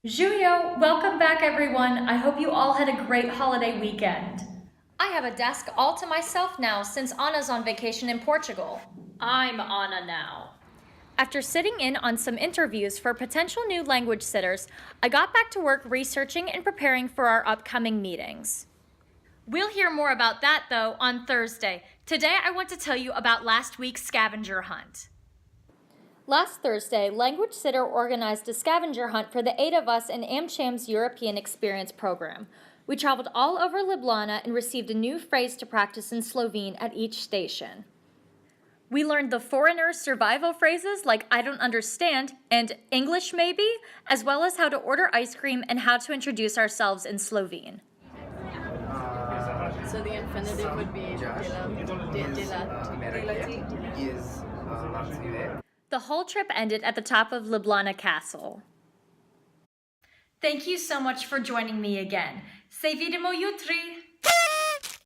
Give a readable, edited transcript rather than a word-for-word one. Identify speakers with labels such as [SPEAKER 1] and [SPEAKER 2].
[SPEAKER 1] Juliju, welcome back everyone. I hope you all had a great holiday weekend.
[SPEAKER 2] I have a desk all to myself now since Anna's on vacation in Portugal.
[SPEAKER 1] I'm Anna now.
[SPEAKER 2] After sitting in on some interviews for potential new language sitters, I got back to work researching and preparing for our upcoming meetings. We'll hear more about that though on Thursday. Today I want to tell you about last week's scavenger hunt. Last Thursday, LanguageSitter organized a scavenger hunt for the 8 of us in AmCham's European Experience program. We traveled all over Ljubljana and received a new phrase to practice in Slovene at each station. We learned the foreigner survival phrases like I don't understand and English maybe, as well as how to order ice cream and how to introduce ourselves in Slovene.
[SPEAKER 3] So the infinitive would be
[SPEAKER 2] The whole trip ended at the top of Ljubljana Castle.
[SPEAKER 1] Thank you so much for joining me again. Se vidimo jutri!